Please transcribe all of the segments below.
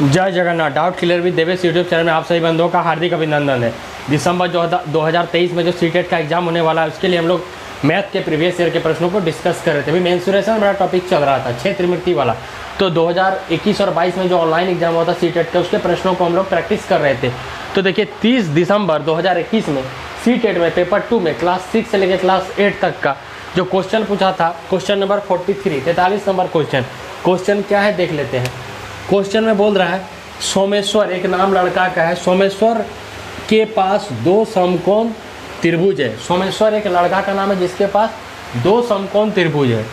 जय Jagannath. Doubt clear with Devesh YouTube channel में आप सभी बंधुओं का हार्दिक अभिनंदन है। दिसंबर 2023 में जो सीटेट का एग्जाम होने वाला है उसके लिए हम लोग मैथ के प्रीवियस ईयर के प्रश्नों को डिस्कस कर रहे थे। अभी मेंसुरेशन में बड़ा टॉपिक चल रहा था, 6 त्रिमितीय वाला। तो 2021 और 22 में जो ऑनलाइन एग्जाम हुआ था सीटेट का, उसके प्रश्नों को हम लोग प्रैक्टिस कर रहे थे। तो देखिए 30 दिसंबर 2021 में सीटेट में पेपर 2 में क्लास 6 से लेकर क्लास 8 तक का जो क्वेश्चन पूछा था, क्वेश्चन नंबर 43, 43 नंबर क्वेश्चन क्या है देख लेते हैं। क्वेश्चन में बोल रहा है सोमेश्वर, एक नाम लड़का का है, सोमेश्वर के पास 2 समकोण त्रिभुज है। सोमेश्वर एक लड़का का नाम है जिसके पास 2 समकोण त्रिभुज है।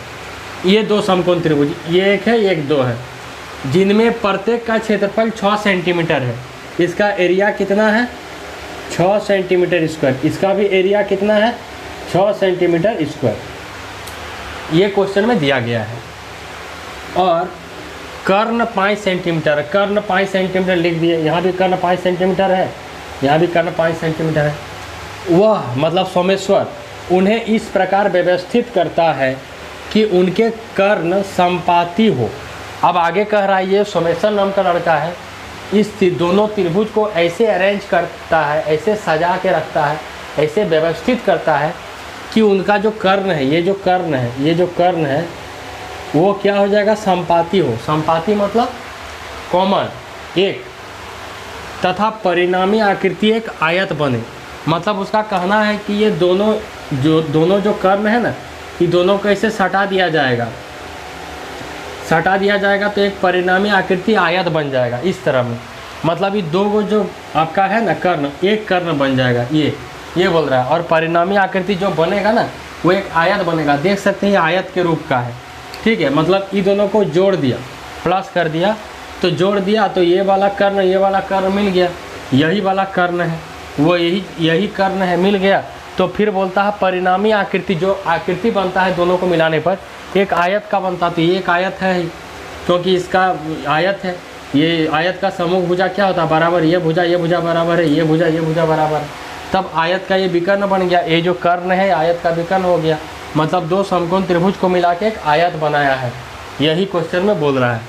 ये 2 समकोण त्रिभुज, ये एक है, ये एक 2 है, जिनमें प्रत्येक का क्षेत्रफल 6 सेंटीमीटर है। इसका एरिया कितना है? 6 सेंटीमीटर स्क्वायर। इसका भी एरिया कितना है? 6 सेंटीमीटर स्क्वायर। ये क्वेश्चन में दिया गया है। और कर्ण 5 सेंटीमीटर, कर्ण 5 सेंटीमीटर लिख दिए। यहाँ भी कर्ण 5 सेंटीमीटर है, यहाँ भी कर्ण 5 सेंटीमीटर है। वह मतलब सोमेश्वर उन्हें इस प्रकार व्यवस्थित करता है कि उनके कर्ण संपाती हो। अब आगे कह रहा है ये सोमेश्वर नाम का लड़का है, इस दोनों त्रिभुज को ऐसे अरेंज करता है, ऐसे सजा के रखता है, ऐसे व्यवस्थित करता है कि उनका जो कर्ण है, ये जो कर्ण है, ये जो कर्ण है वो क्या हो जाएगा? संपाती हो। संपाती मतलब कॉमन, एक, तथा परिणामी आकृति एक आयत बने। मतलब उसका कहना है कि ये दोनों जो कर्ण है ना, ये दोनों को ऐसे सटा दिया जाएगा, सटा दिया जाएगा तो एक परिणामी आकृति आयत बन जाएगा इस तरह में। मतलब ये 2 जो आपका है ना कर्ण, एक कर्ण बन जाएगा, ये बोल रहा है। और परिणामी आकृति जो बनेगा ना वो एक आयत बनेगा। देख सकते हैं ये आयत के रूप का है, ठीक है। मतलब ये दोनों को जोड़ दिया, प्लस कर दिया, तो जोड़ दिया तो ये वाला कर्ण मिल गया, यही वाला कर्ण है, वो यही कर्ण है, मिल गया। तो फिर बोलता है परिणामी आकृति, जो आकृति बनता है दोनों को मिलाने पर एक आयत का बनता। तो ये एक आयत है ही, क्योंकि इसका आयत है। ये आयत का समूह भुजा क्या होता है? बराबर। ये भुजा बराबर है, ये भुजा बराबर है, तब आयत का ये विकर्ण बन गया। ये जो कर्ण है आयत का विकर्ण हो गया। मतलब 2 समकोण त्रिभुज को मिला के एक आयत बनाया है, यही क्वेश्चन में बोल रहा है।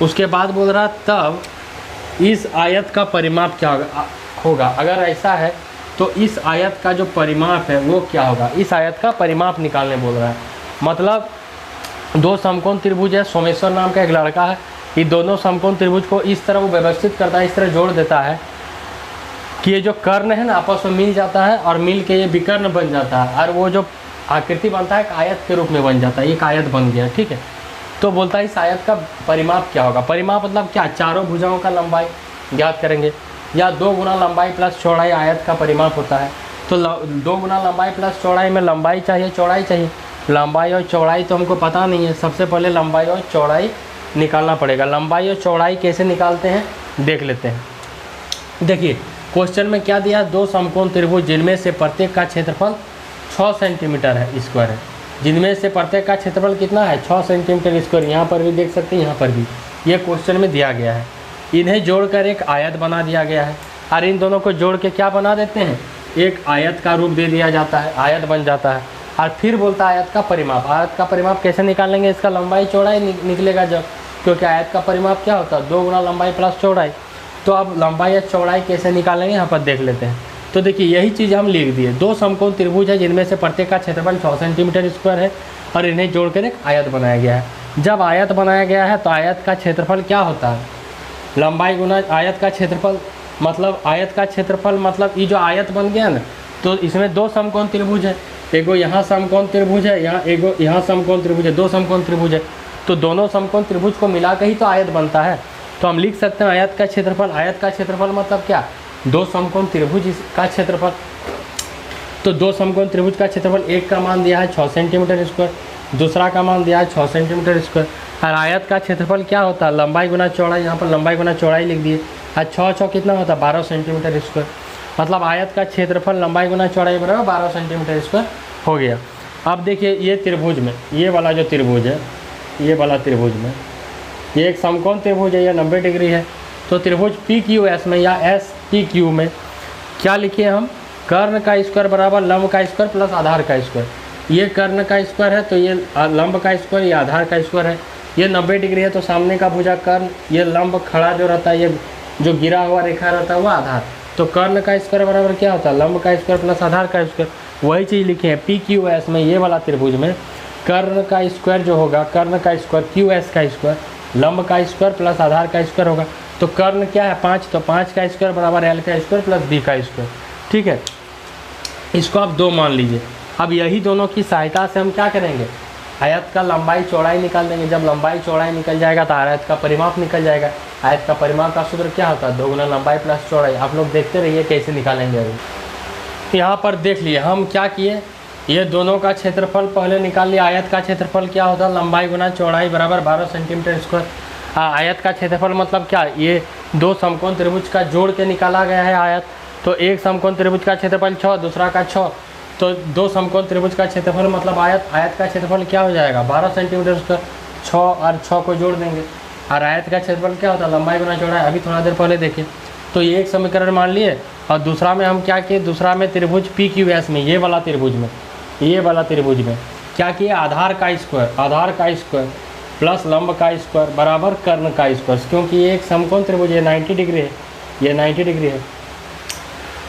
उसके बाद बोल रहा है तब इस आयत का परिमाप क्या होगा? अगर ऐसा है तो इस आयत का जो परिमाप है वो क्या होगा? इस आयत का परिमाप निकालने बोल रहा है। मतलब 2 समकोण त्रिभुज है, सोमेश्वर नाम का एक लड़का है, ये दोनों समकोण त्रिभुज को इस तरह वो व्यवस्थित करता है, इस तरह जोड़ देता है कि ये जो कर्ण है ना आपस में मिल जाता है और मिल के ये विकर्ण बन जाता है, और वो जो आकृति बनता है एक आयत के रूप में बन जाता है, एक आयत बन गया, ठीक है। तो बोलता है इस आयत का परिमाप क्या होगा? परिमाप मतलब क्या? चारों भुजाओं का लंबाई ज्ञात करेंगे, या 2 गुना लंबाई प्लस चौड़ाई आयत का परिमाप होता है। तो 2 गुना लंबाई प्लस चौड़ाई में लंबाई चाहिए, चौड़ाई चाहिए। लंबाई और चौड़ाई तो हमको पता नहीं है, सबसे पहले लंबाई और चौड़ाई निकालना पड़ेगा। लंबाई और चौड़ाई कैसे निकालते हैं देख लेते हैं। देखिए क्वेश्चन में क्या दिया? 2 समकोण त्रिभुज जिनमें से प्रत्येक का क्षेत्रफल 6 सेंटीमीटर है, स्क्वायर है। जिनमें से प्रत्येक का क्षेत्रफल कितना है? 6 सेंटीमीटर स्क्वायर। यहाँ पर भी देख सकते हैं, यहाँ पर भी ये क्वेश्चन में दिया गया है। इन्हें जोड़कर एक आयत बना दिया गया है, और इन दोनों को जोड़ के क्या बना देते हैं? एक आयत का रूप दे दिया जाता है, आयत बन जाता है। और फिर बोलता है आयत का परिमाप। आयत का परिमाप कैसे निकालेंगे? इसका लंबाई चौड़ाई निकलेगा जब, क्योंकि आयत का परिमाप क्या होता है? 2 गुना लंबाई प्लस चौड़ाई। तो अब लंबाई या चौड़ाई कैसे निकालेंगे यहाँ पर देख लेते हैं। तो देखिए यही चीज़ हम लिख दिए। 2 समकोण त्रिभुज है जिनमें से प्रत्येक का क्षेत्रफल 6 सेंटीमीटर स्क्वायर है, और इन्हें जोड़कर एक आयत बनाया गया है। जब आयत बनाया गया है तो आयत का क्षेत्रफल क्या होता है? लंबाई गुना आयत का क्षेत्रफल। मतलब आयत का क्षेत्रफल मतलब ये जो आयत बन गया ना, तो इसमें 2 समकोण त्रिभुज है, एगो यहाँ समकोण त्रिभुज है, यहाँ समकोण त्रिभुज है, 2 समकोण त्रिभुज है। तो दोनों समकोण त्रिभुज को मिला के ही तो आयत बनता है। तो हम लिख सकते हैं आयत का क्षेत्रफल। आयत का क्षेत्रफल मतलब क्या? 2 समकोण त्रिभुज का क्षेत्रफल। तो 2 समकोण त्रिभुज का क्षेत्रफल, एक का मान दिया है 6 सेंटीमीटर स्क्वायर, दूसरा का मान दिया है 6 सेंटीमीटर स्क्वायर। और आयत का क्षेत्रफल क्या होता है? लंबाई गुना चौड़ाई। यहाँ पर लंबाई गुना चौड़ाई लिख दिए। और 6 कितना होता है? 12 सेंटीमीटर स्क्वायर। मतलब आयत का क्षेत्रफल लंबाई गुना चौड़ाई बराबर 12 सेंटीमीटर स्क्वायर हो गया। अब देखिए ये त्रिभुज में, ये वाला जो त्रिभुज है, ये वाला त्रिभुज में, ये एक समकोण त्रिभुज है, ये 90 डिग्री है। तो त्रिभुज PQS में या SPQ में क्या लिखे हम? कर्ण का स्क्वायर बराबर लंब का स्क्वायर प्लस आधार का स्क्वायर। ये कर्ण का स्क्वायर है तो ये लंब का स्क्वायर, ये आधार का स्क्वायर है। ये 90 डिग्री है तो सामने का भुजा कर्ण, ये लंब खड़ा जो रहता है, ये जो गिरा हुआ रेखा रहता है वो आधार। तो कर्ण का स्क्वायर बराबर क्या होता है, लंब का स्क्वायर प्लस आधार का स्क्वायर। वही चीज़ लिखे हैं PQS में, ये वाला त्रिभुज में कर्ण का स्क्वायर जो होगा, कर्ण का स्क्वायर QS का स्क्वायर, लंब का स्क्वायर प्लस आधार का स्क्वायर होगा। तो कर्ण क्या है 5, तो 5 का स्क्वायर बराबर L का स्क्वायर प्लस B का स्क्वायर। ठीक है, इसको आप 2 मान लीजिए। अब यही दोनों की सहायता से हम क्या करेंगे, आयत का लंबाई चौड़ाई निकाल देंगे। जब लंबाई चौड़ाई निकल जाएगा तो आयत का परिमाप निकल जाएगा। आयत का परिमाप का सूत्र क्या होता है, 2 गुना लंबाई प्लस चौड़ाई। आप लोग देखते रहिए कैसे निकालेंगे। अभी यहाँ पर देख लिए हम क्या किए, ये दोनों का क्षेत्रफल पहले निकाल लिया। आयत का क्षेत्रफल क्या होता है, लंबाई गुना चौड़ाई बराबर 12 सेंटीमीटर स्क्वायर। आयत का क्षेत्रफल मतलब क्या, ये 2 समकोण त्रिभुज का जोड़ के निकाला गया है आयत। तो एक समकोण त्रिभुज का क्षेत्रफल 6, दूसरा का 6, तो 2 समकोण त्रिभुज का क्षेत्रफल मतलब आयत का क्षेत्रफल क्या हो जाएगा 12 सेंटीमीटर स्क्वायर। 6 और 6 को जोड़ देंगे। और आयत का क्षेत्रफल क्या होता है, लंबाई गुना चौड़ाई। अभी थोड़ा देर पहले देखें, तो ये एक समीकरण मान लिए। और दूसरा में हम क्या किए, दूसरा में त्रिभुज PQS में, ये वाला त्रिभुज में क्या किए, आधार का स्क्वायर प्लस लंब का स्क्वायर बराबर कर्ण का स्क्वायर। क्योंकि ये एक समकोण त्रिभुज है, 90 डिग्री है, ये 90 डिग्री है।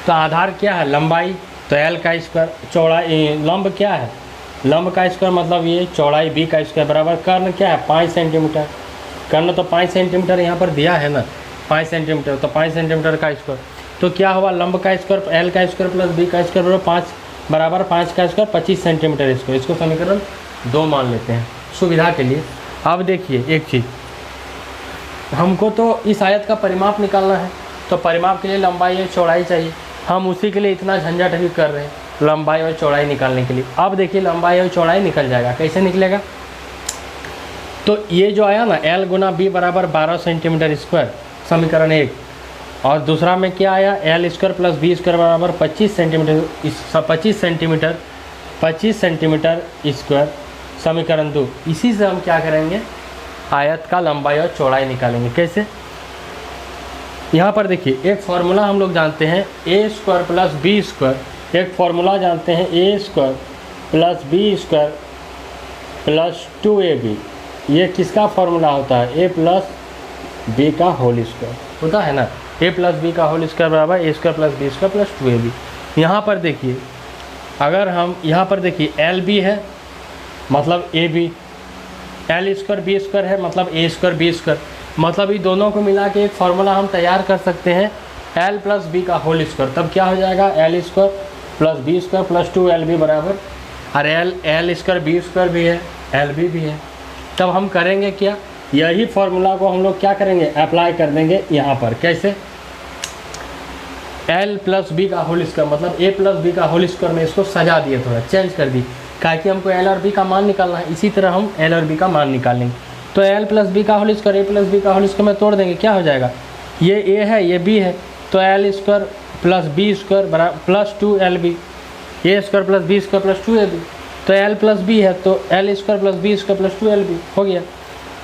तो आधार क्या है, लंबाई, तो L का स्क्वायर, चौड़ाई, लंब क्या है, लंब का स्क्वायर मतलब ये चौड़ाई B का स्क्वायर बराबर कर्ण क्या है 5 सेंटीमीटर। कर्ण तो 5 सेंटीमीटर यहाँ पर दिया है ना, 5 सेंटीमीटर, तो 5 सेंटीमीटर का स्क्वायर। तो क्या हुआ, लंब का स्क्वायर L का स्क्वायर प्लस B का स्क्वायर बराबर 5 का स्क्वायर 25 सेंटीमीटर स्क्वायर। इसको समीकरण 2 मान लेते हैं सुविधा के लिए। अब देखिए एक चीज़, हमको तो इस आयत का परिमाप निकालना है, तो परिमाप के लिए लंबाई और चौड़ाई चाहिए। हम उसी के लिए इतना झंझट अभी कर रहे हैं, लंबाई और चौड़ाई निकालने के लिए। अब देखिए लंबाई और चौड़ाई निकल जाएगा, कैसे निकलेगा, तो ये जो आया ना L गुना B बराबर 12 सेंटीमीटर स्क्वायर, समीकरण 1। और दूसरा में क्या आया, L square plus B square बराबर 25 सेंटीमीटर स्क्वायर, समीकरण 2। इसी से हम क्या करेंगे, आयत का लंबाई और चौड़ाई निकालेंगे। कैसे, यहाँ पर देखिए एक फार्मूला हम लोग जानते हैं, A square plus B square. एक फार्मूला जानते हैं, A square plus B square plus 2AB। ये किसका फार्मूला होता है, A प्लस B का होल स्क्वायर होता है ना। A प्लस B का होल स्क्वायर बराबर A square plus B square plus 2AB। यहाँ पर देखिए, अगर हम यहाँ पर देखिए LB है मतलब AB, L square B square है मतलब A स्क्वायर B स्क्वायर। मतलब ये दोनों को मिला के एक फार्मूला हम तैयार कर सकते हैं, L प्लस B का होल स्क्वायर। तब क्या हो जाएगा, L square plus B square plus 2LB बराबर, और L स्क्वायर B स्क्वायर भी है, LB भी है। तब हम करेंगे क्या, यही फार्मूला को हम लोग क्या करेंगे, अप्लाई कर देंगे यहाँ पर। कैसे, L प्लस B का होल स्क्वायर मतलब A प्लस B का होल स्क्वायर में इसको सजा दिए, थोड़ा चेंज कर दी, ताकि हमको L और B का मान निकालना है। इसी तरह हम L और B का मान निकालेंगे। तो L प्लस B का whole square A plus B का होल स्क्वायर में तोड़ देंगे, क्या हो जाएगा, ये A है ये B है, तो L square plus B square बराबर plus 2LB, A square plus B square plus 2AB। तो L प्लस B है तो L square plus B square plus 2LB हो गया।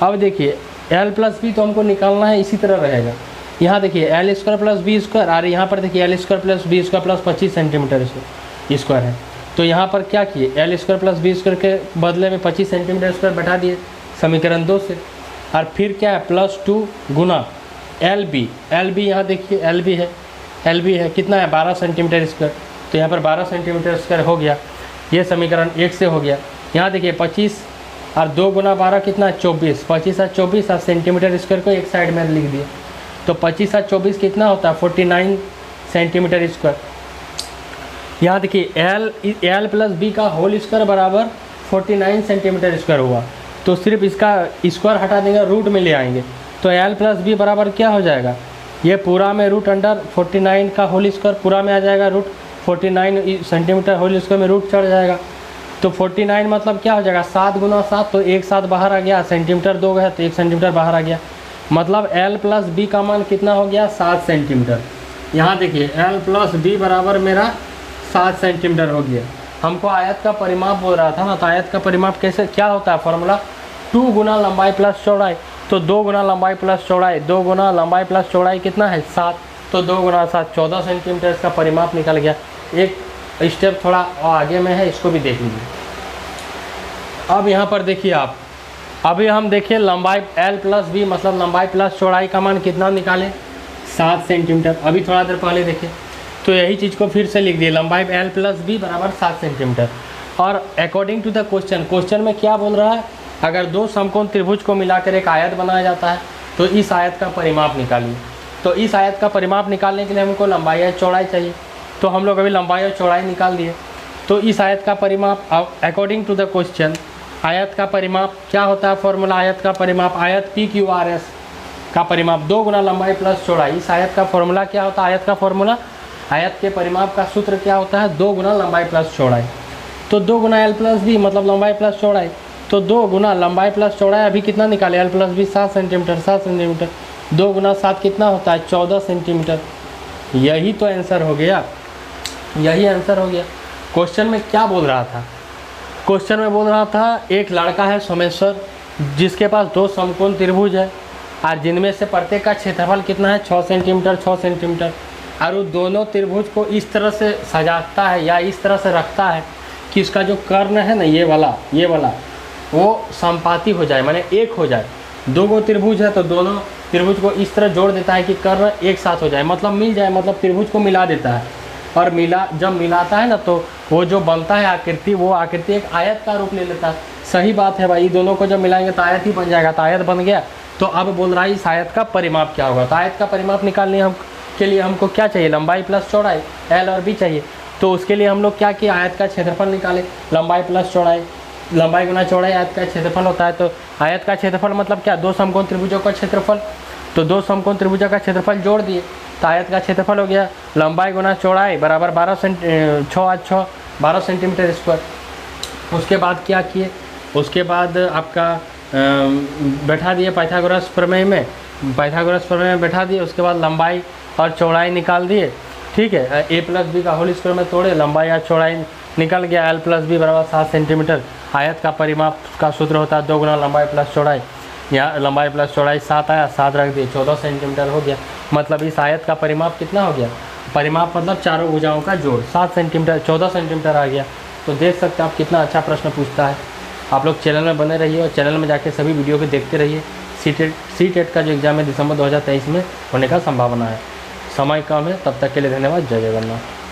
अब देखिए L प्लस B तो हमको निकालना है, इसी तरह रहेगा। यहाँ देखिए L square plus B square, और यहाँ पर देखिए L square plus B square plus 25 centimetre square है। तो यहाँ पर क्या किए, L square plus B square के बदले में 25 सेंटीमीटर स्क्वायर बैठा दिए समीकरण 2 से। और फिर क्या है, प्लस 2 गुना LB यहाँ देखिए LB है कितना है 12 सेंटीमीटर स्क्वायर। तो यहाँ पर 12 सेंटीमीटर स्क्वायर हो गया, ये समीकरण 1 से हो गया। यहाँ देखिए 25 और 2 गुना 12 कितना है 24, 25 और 24 और सेंटीमीटर स्क्वायर को एक साइड में लिख दिए। तो 25 और 24 कितना होता है 49 सेंटीमीटर स्क्वायर। यहाँ देखिए L प्लस B का होल स्क्वायर बराबर 49 सेंटीमीटर स्क्वायर हुआ। तो सिर्फ इसका स्क्वायर हटा देंगे, रूट में ले आएंगे। तो L प्लस B बराबर क्या हो जाएगा, ये पूरा में रूट अंडर 49 का होल स्क्वायर पूरा में आ जाएगा, रूट 49 सेंटीमीटर होल स्क्वायर में रूट चढ़ जाएगा। तो 49 मतलब क्या हो जाएगा 7 गुना 7, तो एक साथ बाहर आ गया, सेंटीमीटर 2 है तो 1 सेंटीमीटर बाहर आ गया। मतलब L प्लस B का मान कितना हो गया 7 सेंटीमीटर। यहाँ देखिए L प्लस B बराबर मेरा 7 सेंटीमीटर हो गया। हमको आयत का परिमाप बोल रहा था ना, तो आयत का परिमाप कैसे क्या होता है, फार्मूला 2 गुना लंबाई प्लस चौड़ाई। तो 2 गुना लंबाई प्लस चौड़ाई, 2 गुना लंबाई प्लस चौड़ाई कितना है 7, तो 2 गुना 7 14 सेंटीमीटर इसका परिमाप निकल गया। एक स्टेप थोड़ा आगे में है, इसको भी देख लीजिए। अब यहाँ पर देखिए आप अभी हम देखिए लंबाई L प्लस बी मतलब लंबाई प्लस चौड़ाई का मान कितना निकालें, 7 सेंटीमीटर। अभी थोड़ा देर पहले देखे तो यही चीज़ को फिर से लिख दिए, लंबाई L प्लस बी बराबर 7 सेंटीमीटर। और अकॉर्डिंग टू द क्वेश्चन में क्या बोल रहा है, अगर दो समकोण त्रिभुज को मिलाकर एक आयत बनाया जाता है तो इस आयत का परिमाप निकालिए। तो इस आयत का परिमाप निकालने के लिए हमको लंबाई और चौड़ाई चाहिए, तो हम लोग अभी लंबाई और चौड़ाई निकाल दिए। तो इस आयत का परिमाप अकॉर्डिंग टू द क्वेश्चन, आयत का परिमाप क्या होता है, फॉर्मूला आयत का परिमाप, आयत PQRS का परिमाप 2 गुना लंबाई प्लस चौड़ाई। इस आयत का फॉर्मूला क्या होता है, आयत का फॉर्मूला, आयत के परिमाप का सूत्र क्या होता है, 2 गुना लंबाई प्लस चौड़ाई। तो 2 गुना L प्लस बी मतलब लंबाई प्लस चौड़ाई, तो 2 गुना लंबाई प्लस चौड़ाई अभी कितना निकाले, L plus B 7 centimetre, 7 centimetre 2 गुना 7 कितना होता है, 14 सेंटीमीटर। यही तो आंसर हो गया, यही आंसर हो गया। क्वेश्चन में क्या बोल रहा था, क्वेश्चन में बोल रहा था एक लड़का है सोमेश्वर जिसके पास 2 समकोण त्रिभुज है और जिनमें से प्रत्येक का क्षेत्रफल कितना है, 6 सेंटीमीटर 6 सेंटीमीटर, और वो दोनों त्रिभुज को इस तरह से सजाता है या इस तरह से रखता है कि उसका जो कर्ण है ना, ये वाला वो संपाती हो जाए, माने एक हो जाए। 2 गो त्रिभुज है तो दोनों त्रिभुज को इस तरह जोड़ देता है कि कर्ण एक साथ हो जाए, मतलब मिल जाए, मतलब त्रिभुज को मिला देता है। और जब मिलाता है ना तो वो जो बनता है आकृति, वो आकृति एक आयत का रूप ले लेता है। सही बात है भाई, दोनों को जब मिलाएंगे तो आयत ही बन जाएगा, तो आयत बन गया। तो अब बोल रहा है इस आयत का परिमाप क्या होगा, तो आयत का परिमाप निकालने के लिए हमको क्या चाहिए, लंबाई प्लस चौड़ाई L और B चाहिए। तो उसके लिए हम लोग क्या किया, आयत का क्षेत्रफल निकाले, लंबाई प्लस चौड़ाई, लंबाई गुना चौड़ाई आयत का क्षेत्रफल होता है। तो आयत का क्षेत्रफल मतलब क्या, 2 समकोण त्रिभुजों का क्षेत्रफल। तो 2 समकोण त्रिभुजों का क्षेत्रफल जोड़ दिए तो आयत का क्षेत्रफल हो गया लंबाई गुना चौड़ाई बराबर 12 सेंटीमीटर स्क्वायर। उसके बाद क्या किए, उसके बाद आपका बैठा दिए पाइथागोरस प्रमेय में, बैठा दिए। उसके बाद लंबाई और चौड़ाई निकाल दिए, ठीक है। A प्लस बी का होल स्क्वायर में तोड़े, लंबाई और चौड़ाई निकल गया, L प्लस बी बराबर 7 सेंटीमीटर। आयत का परिमाप का सूत्र होता है 2 गुना लंबाई प्लस चौड़ाई। यहाँ लंबाई प्लस चौड़ाई 7 आया, 7 रख दिए, 14 सेंटीमीटर हो गया। मतलब इस आयत का परिमाप कितना हो गया, परिमाप मतलब चारों भुजाओं का जोड़ 7 सेंटीमीटर, 14 सेंटीमीटर आ गया। तो देख सकते हैं आप कितना अच्छा प्रश्न पूछता है। आप लोग चैनल में बने रहिए और चैनल में जाके सभी वीडियो को देखते रहिए। सीटेट का जो एग्ज़ाम है दिसंबर 2023 में होने का संभावना है। समय कम है, तब तक के लिए धन्यवाद। जय जगन्नाथ।